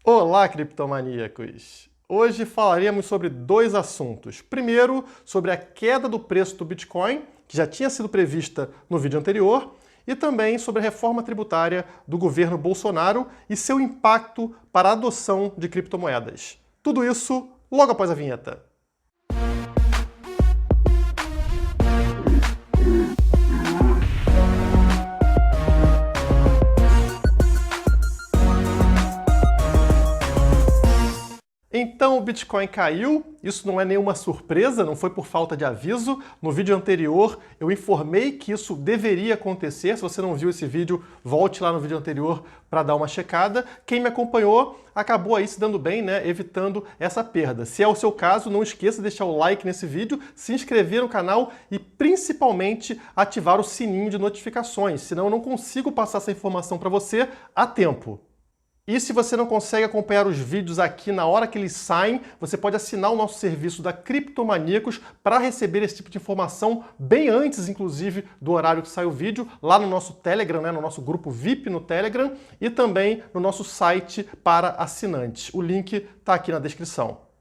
Olá, criptomaníacos! Hoje falaremos sobre dois assuntos. Primeiro, sobre a queda do preço do Bitcoin, que já tinha sido prevista no vídeo anterior, e também sobre a reforma tributária do governo Bolsonaro e seu impacto para a adoção de criptomoedas. Tudo isso logo após a vinheta. Então o Bitcoin caiu, isso não é nenhuma surpresa, não foi por falta de aviso. No vídeo anterior eu informei que isso deveria acontecer. Se você não viu esse vídeo, volte lá no vídeo anterior para dar uma checada. Quem me acompanhou acabou aí se dando bem, né, evitando essa perda. Se é o seu caso, não esqueça de deixar o like nesse vídeo, se inscrever no canal e principalmente ativar o sininho de notificações, senão eu não consigo passar essa informação para você a tempo. E se você não consegue acompanhar os vídeos aqui na hora que eles saem, você pode assinar o nosso serviço da Criptomaníacos para receber esse tipo de informação bem antes, inclusive, do horário que sai o vídeo, lá no nosso Telegram, né, no nosso grupo VIP no Telegram e também no nosso site para assinantes. O link está aqui na descrição.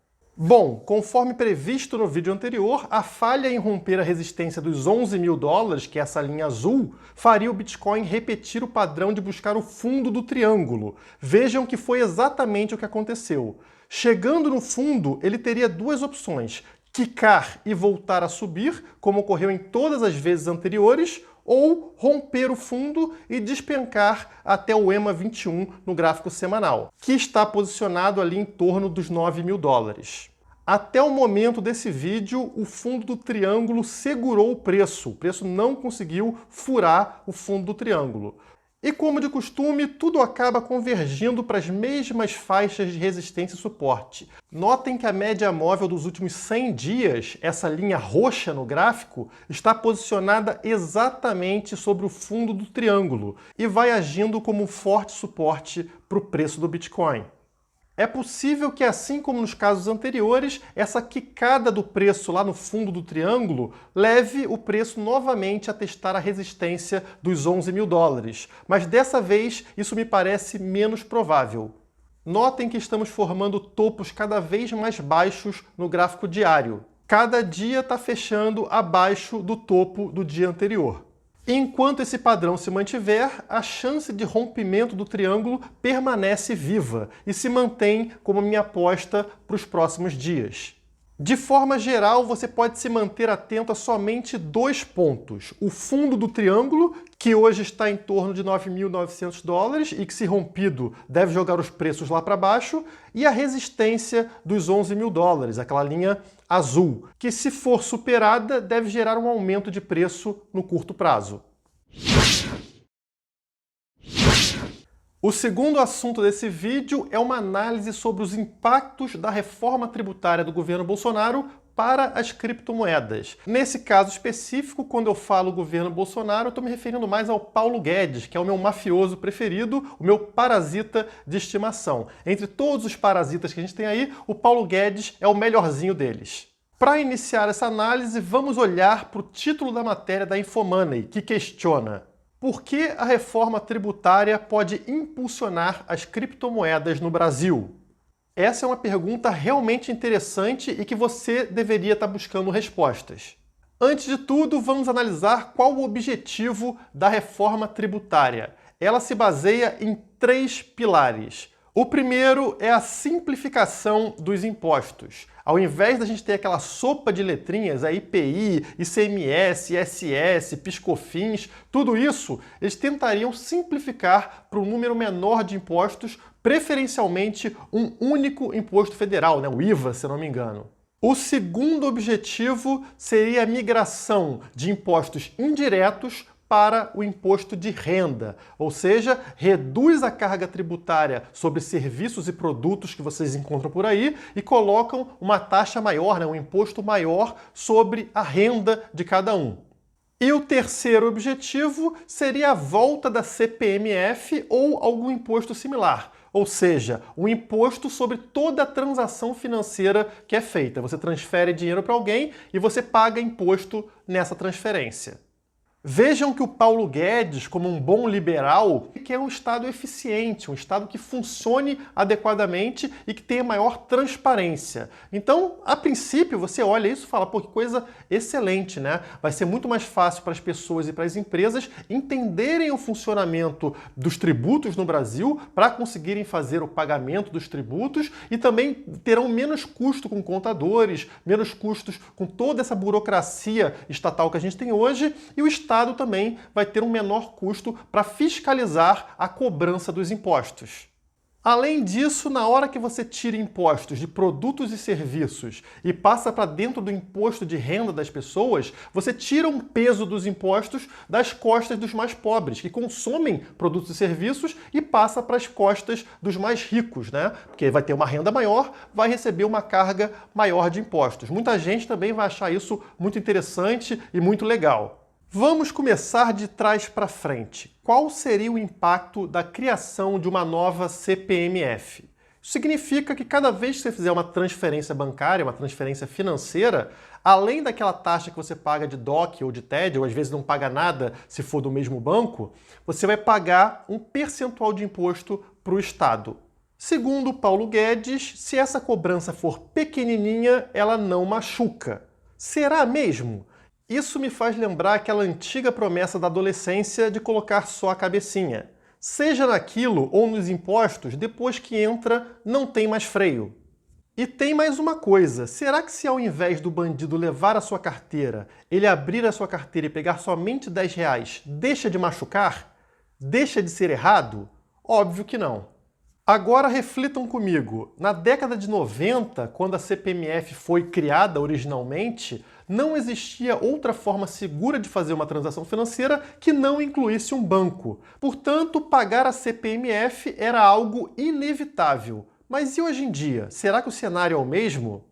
Bom, conforme previsto no vídeo anterior, a falha em romper a resistência dos 11 mil dólares, que é essa linha azul, faria o Bitcoin repetir o padrão de buscar o fundo do triângulo. Vejam que foi exatamente o que aconteceu. Chegando no fundo, ele teria duas opções: quicar e voltar a subir, como ocorreu em todas as vezes anteriores, ou romper o fundo e despencar até o EMA 21 no gráfico semanal, que está posicionado ali em torno dos 9 mil dólares. Até o momento desse vídeo, o fundo do triângulo segurou o preço não conseguiu furar o fundo do triângulo. E como de costume, tudo acaba convergindo para as mesmas faixas de resistência e suporte. Notem que a média móvel dos últimos 100 dias, essa linha roxa no gráfico, está posicionada exatamente sobre o fundo do triângulo e vai agindo como um forte suporte para o preço do Bitcoin. É possível que, assim como nos casos anteriores, essa quicada do preço lá no fundo do triângulo leve o preço novamente a testar a resistência dos 11 mil dólares, mas dessa vez isso me parece menos provável. Notem que estamos formando topos cada vez mais baixos no gráfico diário. Cada dia está fechando abaixo do topo do dia anterior. Enquanto esse padrão se mantiver, a chance de rompimento do triângulo permanece viva e se mantém como minha aposta para os próximos dias. De forma geral, você pode se manter atento a somente dois pontos: o fundo do triângulo, que hoje está em torno de 9.900 dólares e que, se rompido, deve jogar os preços lá para baixo, e a resistência dos 11 mil dólares, aquela linha azul, que, se for superada, deve gerar um aumento de preço no curto prazo. O segundo assunto desse vídeo é uma análise sobre os impactos da reforma tributária do governo Bolsonaro para as criptomoedas. Nesse caso específico, quando eu falo governo Bolsonaro, eu estou me referindo mais ao Paulo Guedes, que é o meu mafioso preferido, o meu parasita de estimação. Entre todos os parasitas que a gente tem aí, o Paulo Guedes é o melhorzinho deles. Para iniciar essa análise, vamos olhar para o título da matéria da Infomoney, que questiona: por que a reforma tributária pode impulsionar as criptomoedas no Brasil? Essa é uma pergunta realmente interessante e que você deveria estar buscando respostas. Antes de tudo, vamos analisar qual o objetivo da reforma tributária. Ela se baseia em três pilares. O primeiro é a simplificação dos impostos. Ao invés da gente ter aquela sopa de letrinhas, a IPI, ICMS, ISS, PIS/COFINS, tudo isso, eles tentariam simplificar para um número menor de impostos, preferencialmente um único imposto federal, né? O IVA, se eu não me engano. O segundo objetivo seria a migração de impostos indiretos para o imposto de renda, ou seja, reduz a carga tributária sobre serviços e produtos que vocês encontram por aí e colocam uma taxa maior, né, um imposto maior sobre a renda de cada um. E o terceiro objetivo seria a volta da CPMF ou algum imposto similar, ou seja, um imposto sobre toda a transação financeira que é feita. Você transfere dinheiro para alguém e você paga imposto nessa transferência. Vejam que o Paulo Guedes, como um bom liberal, quer um Estado eficiente, um Estado que funcione adequadamente e que tenha maior transparência. Então, a princípio, você olha isso e fala, pô, que coisa excelente, né? Vai ser muito mais fácil para as pessoas e para as empresas entenderem o funcionamento dos tributos no Brasil para conseguirem fazer o pagamento dos tributos e também terão menos custo com contadores, menos custos com toda essa burocracia estatal que a gente tem hoje, e o Estado também vai ter um menor custo para fiscalizar a cobrança dos impostos. Além disso, na hora que você tira impostos de produtos e serviços e passa para dentro do imposto de renda das pessoas, você tira um peso dos impostos das costas dos mais pobres, que consomem produtos e serviços, e passa para as costas dos mais ricos, né? Porque vai ter uma renda maior, vai receber uma carga maior de impostos. Muita gente também vai achar isso muito interessante e muito legal. Vamos começar de trás para frente. Qual seria o impacto da criação de uma nova CPMF? Isso significa que cada vez que você fizer uma transferência bancária, uma transferência financeira, além daquela taxa que você paga de DOC ou de TED, ou às vezes não paga nada se for do mesmo banco, você vai pagar um percentual de imposto para o Estado. Segundo Paulo Guedes, se essa cobrança for pequenininha, ela não machuca. Será mesmo? Isso me faz lembrar aquela antiga promessa da adolescência de colocar só a cabecinha. Seja naquilo ou nos impostos, depois que entra, não tem mais freio. E tem mais uma coisa, será que se ao invés do bandido levar a sua carteira, ele abrir a sua carteira e pegar somente R$10, deixa de machucar? Deixa de ser errado? Óbvio que não. Agora reflitam comigo, na década de 90, quando a CPMF foi criada originalmente, não existia outra forma segura de fazer uma transação financeira que não incluísse um banco. Portanto, pagar a CPMF era algo inevitável. Mas e hoje em dia? Será que o cenário é o mesmo?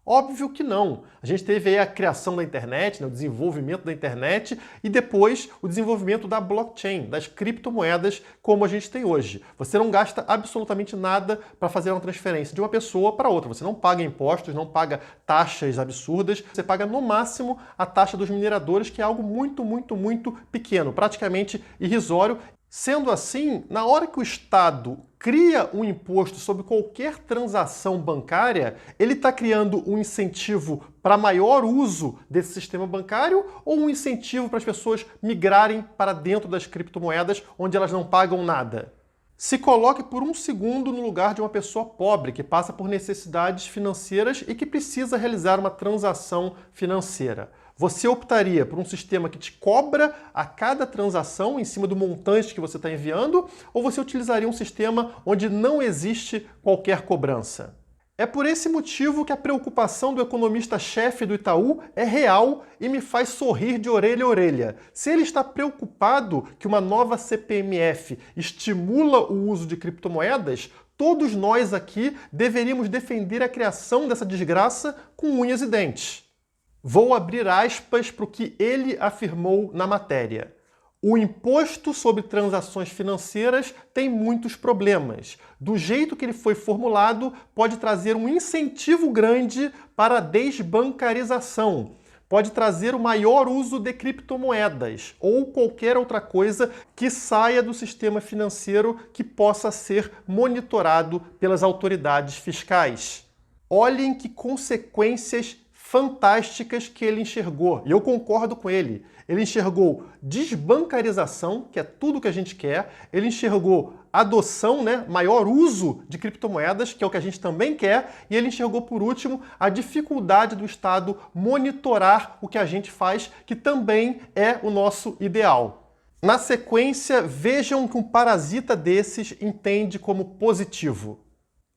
Óbvio que não. A gente teve aí a criação da internet, né, o desenvolvimento da internet e depois o desenvolvimento da blockchain, das criptomoedas como a gente tem hoje. Você não gasta absolutamente nada para fazer uma transferência de uma pessoa para outra. Você não paga impostos, não paga taxas absurdas. Você paga no máximo a taxa dos mineradores, que é algo muito, muito, muito pequeno, praticamente irrisório. Sendo assim, na hora que o Estado cria um imposto sobre qualquer transação bancária, ele está criando um incentivo para maior uso desse sistema bancário ou um incentivo para as pessoas migrarem para dentro das criptomoedas onde elas não pagam nada? Se coloque por um segundo no lugar de uma pessoa pobre que passa por necessidades financeiras e que precisa realizar uma transação financeira. Você optaria por um sistema que te cobra a cada transação em cima do montante que você está enviando, ou você utilizaria um sistema onde não existe qualquer cobrança? É por esse motivo que a preocupação do economista-chefe do Itaú é real e me faz sorrir de orelha a orelha. Se ele está preocupado que uma nova CPMF estimula o uso de criptomoedas, todos nós aqui deveríamos defender a criação dessa desgraça com unhas e dentes. Vou abrir aspas para o que ele afirmou na matéria. O imposto sobre transações financeiras tem muitos problemas. Do jeito que ele foi formulado, pode trazer um incentivo grande para a desbancarização. Pode trazer o maior uso de criptomoedas ou qualquer outra coisa que saia do sistema financeiro que possa ser monitorado pelas autoridades fiscais. Olhem que consequências fantásticas que ele enxergou, e eu concordo com ele. Ele enxergou desbancarização, que é tudo que a gente quer, ele enxergou adoção, né, maior uso de criptomoedas, que é o que a gente também quer, e ele enxergou, por último, a dificuldade do Estado monitorar o que a gente faz, que também é o nosso ideal. Na sequência, vejam que um parasita desses entende como positivo.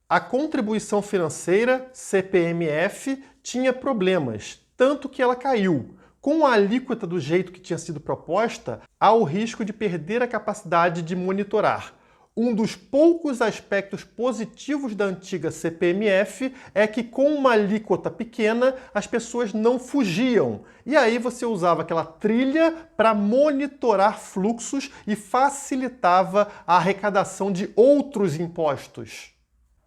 A contribuição financeira, CPMF, tinha problemas, tanto que ela caiu. Com a alíquota do jeito que tinha sido proposta, há o risco de perder a capacidade de monitorar. Um dos poucos aspectos positivos da antiga CPMF é que com uma alíquota pequena, as pessoas não fugiam. E aí você usava aquela trilha para monitorar fluxos e facilitava a arrecadação de outros impostos.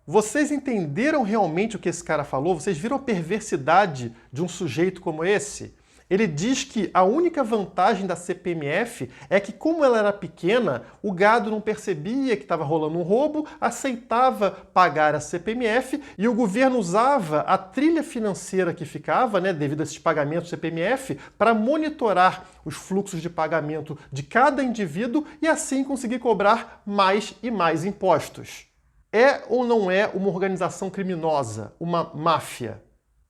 Vocês entenderam realmente o que esse cara falou? Vocês viram a perversidade de um sujeito como esse? Ele diz que a única vantagem da CPMF é que, como ela era pequena, o gado não percebia que estava rolando um roubo, aceitava pagar a CPMF e o governo usava a trilha financeira que ficava, devido a esses pagamentos CPMF, para monitorar os fluxos de pagamento de cada indivíduo e assim conseguir cobrar mais e mais impostos. É ou não é uma organização criminosa, uma máfia?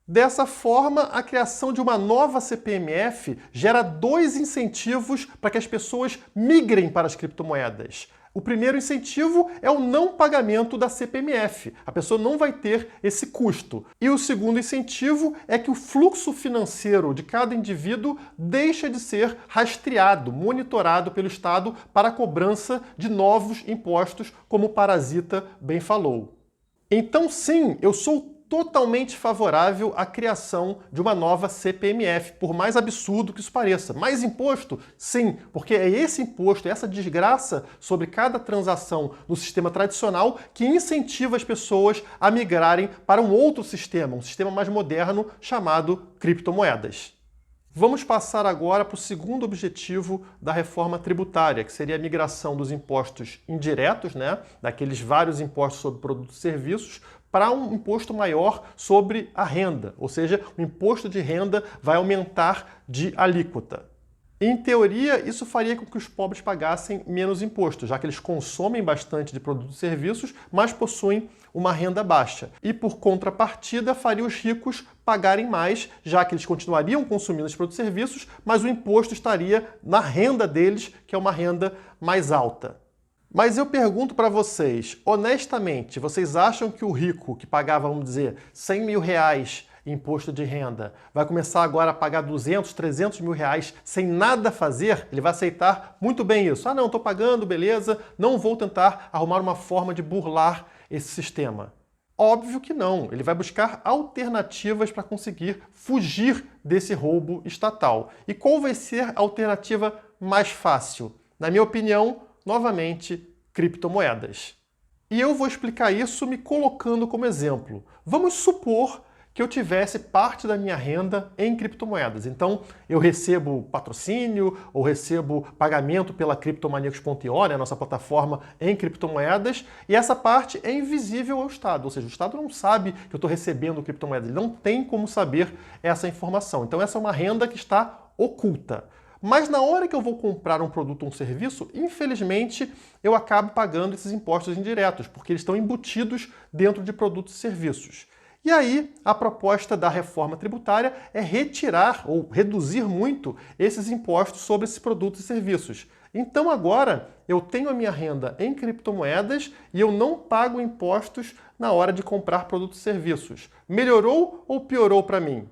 Dessa forma, a criação de uma nova CPMF gera dois incentivos para que as pessoas migrem para as criptomoedas. O primeiro incentivo é o não pagamento da CPMF. A pessoa não vai ter esse custo. E o segundo incentivo é que o fluxo financeiro de cada indivíduo deixa de ser rastreado, monitorado pelo Estado para a cobrança de novos impostos, como o Parasita bem falou. Então, sim, eu sou totalmente favorável à criação de uma nova CPMF, por mais absurdo que isso pareça. Mais imposto? Sim, porque é esse imposto, essa desgraça sobre cada transação no sistema tradicional que incentiva as pessoas a migrarem para um outro sistema, um sistema mais moderno chamado criptomoedas. Vamos passar agora para o segundo objetivo da reforma tributária, que seria a migração dos impostos indiretos, daqueles vários impostos sobre produtos e serviços, para um imposto maior sobre a renda, ou seja, o imposto de renda vai aumentar de alíquota. Em teoria, isso faria com que os pobres pagassem menos imposto, já que eles consomem bastante de produtos e serviços, mas possuem uma renda baixa. E, por contrapartida, faria os ricos pagarem mais, já que eles continuariam consumindo os produtos e serviços, mas o imposto estaria na renda deles, que é uma renda mais alta. Mas eu pergunto para vocês, honestamente, vocês acham que o rico que pagava, vamos dizer, 100 mil reais em imposto de renda, vai começar agora a pagar 200, 300 mil reais sem nada fazer? Ele vai aceitar muito bem isso. Ah, não, estou pagando, beleza, não vou tentar arrumar uma forma de burlar esse sistema. Óbvio que não. Ele vai buscar alternativas para conseguir fugir desse roubo estatal. E qual vai ser a alternativa mais fácil? Na minha opinião, novamente, criptomoedas. E eu vou explicar isso me colocando como exemplo. Vamos supor que eu tivesse parte da minha renda em criptomoedas. Então, eu recebo patrocínio ou recebo pagamento pela Criptomaníacos.io, a nossa plataforma em criptomoedas, e essa parte é invisível ao Estado, ou seja, o Estado não sabe que eu estou recebendo criptomoedas, ele não tem como saber essa informação. Então, essa é uma renda que está oculta. Mas na hora que eu vou comprar um produto ou um serviço, infelizmente, eu acabo pagando esses impostos indiretos, porque eles estão embutidos dentro de produtos e serviços. E aí, a proposta da reforma tributária é retirar ou reduzir muito esses impostos sobre esses produtos e serviços. Então agora, eu tenho a minha renda em criptomoedas e eu não pago impostos na hora de comprar produtos e serviços. Melhorou ou piorou para mim?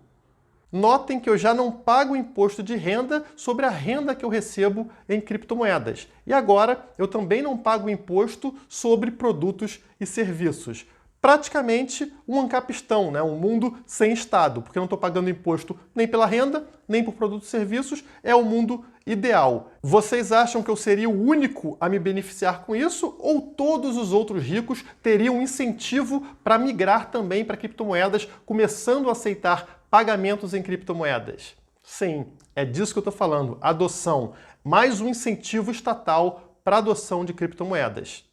Notem que eu já não pago imposto de renda sobre a renda que eu recebo em criptomoedas. E agora eu também não pago imposto sobre produtos e serviços. Praticamente um ancapistão, um mundo sem Estado, porque eu não estou pagando imposto nem pela renda, nem por produtos e serviços, é o mundo ideal. Vocês acham que eu seria o único a me beneficiar com isso, ou todos os outros ricos teriam um incentivo para migrar também para criptomoedas, começando a aceitar pagamentos em criptomoedas? Sim, é disso que eu estou falando, adoção, mais um incentivo estatal para a adoção de criptomoedas.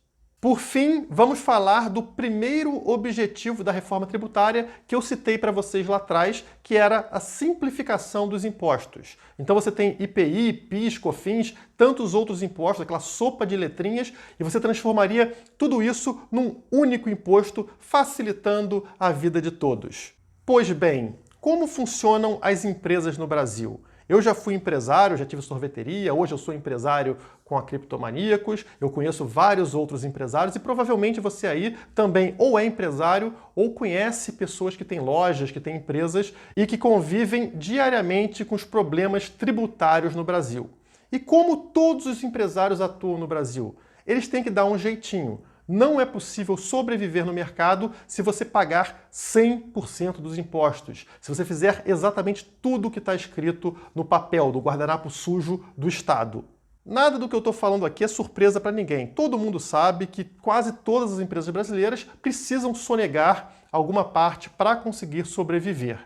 Por fim, vamos falar do primeiro objetivo da reforma tributária que eu citei para vocês lá atrás, que era a simplificação dos impostos. Então você tem IPI, PIS, COFINS, tantos outros impostos, aquela sopa de letrinhas, e você transformaria tudo isso num único imposto, facilitando a vida de todos. Pois bem, como funcionam as empresas no Brasil? Eu já fui empresário, já tive sorveteria, hoje eu sou empresário com a Criptomaníacos, eu conheço vários outros empresários e provavelmente você aí também ou é empresário ou conhece pessoas que têm lojas, que têm empresas e que convivem diariamente com os problemas tributários no Brasil. E como todos os empresários atuam no Brasil? Eles têm que dar um jeitinho. Não é possível sobreviver no mercado se você pagar 100% dos impostos, se você fizer exatamente tudo o que está escrito no papel, do guardanapo sujo do Estado. Nada do que eu estou falando aqui é surpresa para ninguém. Todo mundo sabe que quase todas as empresas brasileiras precisam sonegar alguma parte para conseguir sobreviver.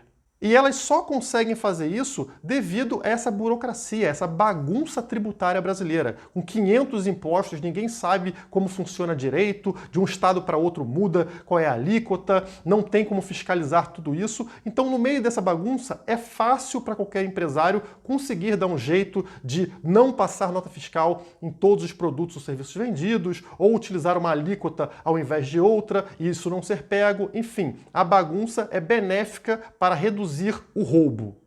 E elas só conseguem fazer isso devido a essa burocracia, essa bagunça tributária brasileira. Com 500 impostos, ninguém sabe como funciona direito, de um estado para outro muda qual é a alíquota, não tem como fiscalizar tudo isso. Então, no meio dessa bagunça, é fácil para qualquer empresário conseguir dar um jeito de não passar nota fiscal em todos os produtos ou serviços vendidos, ou utilizar uma alíquota ao invés de outra, e isso não ser pego. Enfim, a bagunça é benéfica para reduzir o roubo.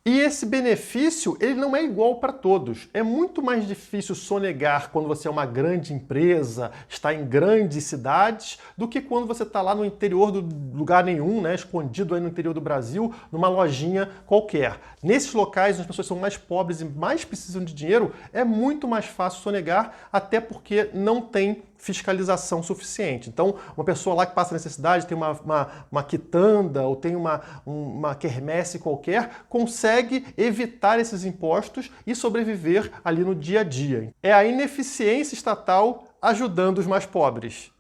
E esse benefício, ele não é igual para todos. É muito mais difícil sonegar quando você é uma grande empresa, está em grandes cidades, do que quando você está lá no interior do lugar nenhum, né, escondido aí no interior do Brasil, numa lojinha qualquer. Nesses locais, onde as pessoas são mais pobres e mais precisam de dinheiro, é muito mais fácil sonegar, até porque não tem fiscalização suficiente. Então, uma pessoa lá que passa necessidade, tem uma quitanda ou tem uma quermesse qualquer, consegue evitar esses impostos e sobreviver ali no dia a dia. É a ineficiência estatal ajudando os mais pobres.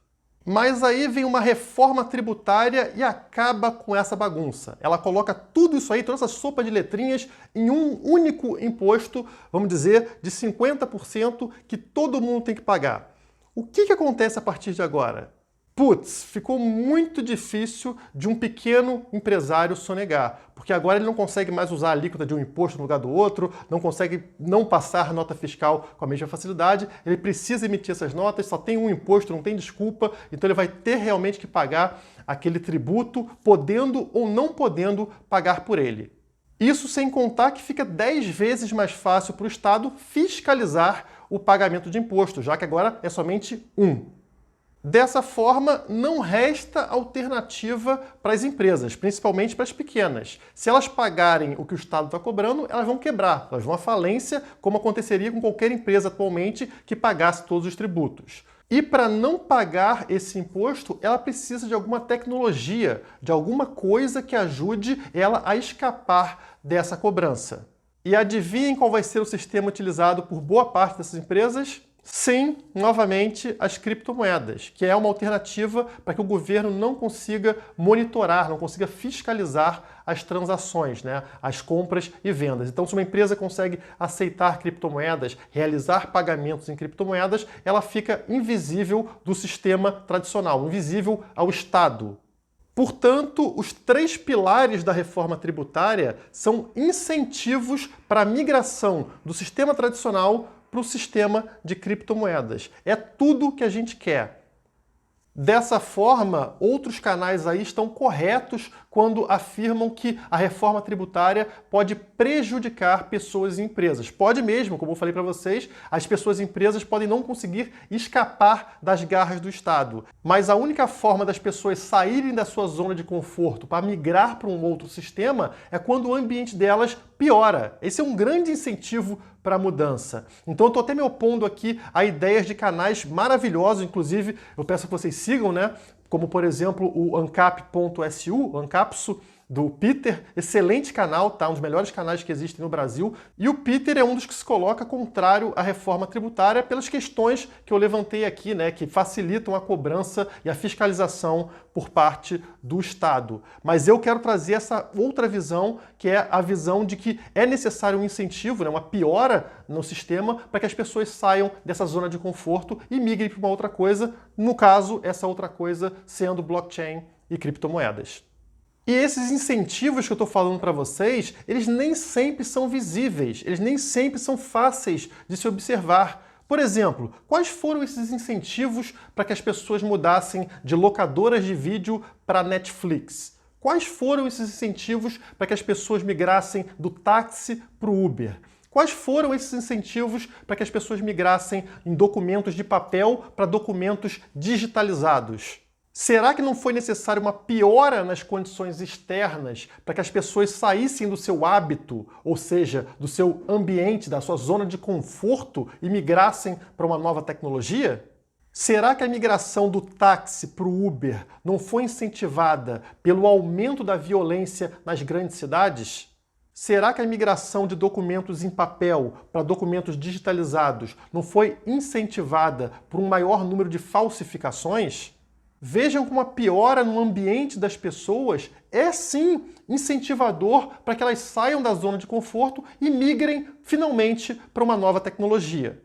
Mas aí vem uma reforma tributária e acaba com essa bagunça. Ela coloca tudo isso aí, toda essa sopa de letrinhas, em um único imposto, vamos dizer, de 50% que todo mundo tem que pagar. O que acontece a partir de agora? Putz, ficou muito difícil de um pequeno empresário sonegar, porque agora ele não consegue mais usar a alíquota de um imposto no lugar do outro, não consegue não passar nota fiscal com a mesma facilidade, ele precisa emitir essas notas, só tem um imposto, não tem desculpa, então ele vai ter realmente que pagar aquele tributo, podendo ou não podendo pagar por ele. Isso sem contar que fica 10 vezes mais fácil para o Estado fiscalizar o pagamento de imposto, já que agora é somente um. Dessa forma, não resta alternativa para as empresas, principalmente para as pequenas. Se elas pagarem o que o Estado está cobrando, elas vão quebrar, elas vão à falência, como aconteceria com qualquer empresa atualmente que pagasse todos os tributos. E para não pagar esse imposto, ela precisa de alguma tecnologia, de alguma coisa que ajude ela a escapar dessa cobrança. E adivinhem qual vai ser o sistema utilizado por boa parte dessas empresas? Sim, novamente, as criptomoedas, que é uma alternativa para que o governo não consiga monitorar, não consiga fiscalizar as transações, né? As compras e vendas. Então, se uma empresa consegue aceitar criptomoedas, realizar pagamentos em criptomoedas, ela fica invisível do sistema tradicional, invisível ao Estado. Portanto, os 3 pilares da reforma tributária são incentivos para a migração do sistema tradicional para o sistema de criptomoedas. É tudo que a gente quer. Dessa forma, outros canais aí estão corretos quando afirmam que a reforma tributária pode prejudicar pessoas e empresas. Pode mesmo, como eu falei para vocês, as pessoas e empresas podem não conseguir escapar das garras do Estado. Mas a única forma das pessoas saírem da sua zona de conforto para migrar para um outro sistema é quando o ambiente delas piora. Esse é um grande incentivo para a mudança. Então eu estou até me opondo aqui a ideias de canais maravilhosos, inclusive eu peço que vocês sigam, né? Como por exemplo o ancap.su, Ancapsu, do Peter, excelente canal, tá? Um dos melhores canais que existem no Brasil. E o Peter é um dos que se coloca contrário à reforma tributária pelas questões que eu levantei aqui, né? Que facilitam a cobrança e a fiscalização por parte do Estado. Mas eu quero trazer essa outra visão, que é a visão de que é necessário um incentivo, né? Uma piora no sistema para que as pessoas saiam dessa zona de conforto e migrem para uma outra coisa, no caso, essa outra coisa sendo blockchain e criptomoedas. E esses incentivos que eu estou falando para vocês, eles nem sempre são visíveis, eles nem sempre são fáceis de se observar. Por exemplo, quais foram esses incentivos para que as pessoas mudassem de locadoras de vídeo para Netflix? Quais foram esses incentivos para que as pessoas migrassem do táxi para o Uber? Quais foram esses incentivos para que as pessoas migrassem em documentos de papel para documentos digitalizados? Será que não foi necessária uma piora nas condições externas para que as pessoas saíssem do seu hábito, ou seja, do seu ambiente, da sua zona de conforto e migrassem para uma nova tecnologia? Será que a migração do táxi para o Uber não foi incentivada pelo aumento da violência nas grandes cidades? Será que a migração de documentos em papel para documentos digitalizados não foi incentivada por um maior número de falsificações? Vejam como a piora no ambiente das pessoas é sim incentivador para que elas saiam da zona de conforto e migrem finalmente para uma nova tecnologia.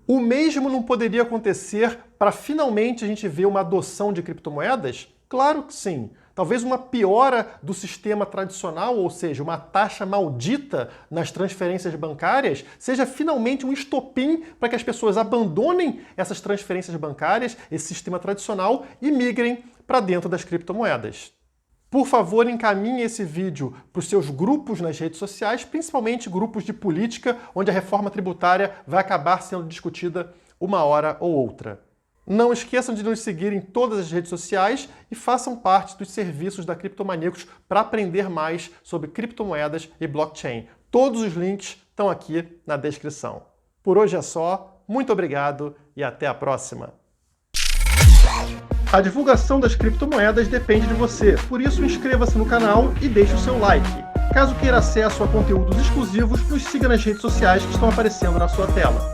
O mesmo não poderia acontecer para finalmente a gente ver uma adoção de criptomoedas? Claro que sim. Talvez uma piora do sistema tradicional, ou seja, uma taxa maldita nas transferências bancárias, seja finalmente um estopim para que as pessoas abandonem essas transferências bancárias, esse sistema tradicional, e migrem para dentro das criptomoedas. Por favor, encaminhe esse vídeo para os seus grupos nas redes sociais, principalmente grupos de política, onde a reforma tributária vai acabar sendo discutida uma hora ou outra. Não esqueçam de nos seguir em todas as redes sociais e façam parte dos serviços da Criptomaníacos para aprender mais sobre criptomoedas e blockchain. Todos os links estão aqui na descrição. Por hoje é só, muito obrigado e até a próxima! A divulgação das criptomoedas depende de você, por isso inscreva-se no canal e deixe o seu like. Caso queira acesso a conteúdos exclusivos, nos siga nas redes sociais que estão aparecendo na sua tela.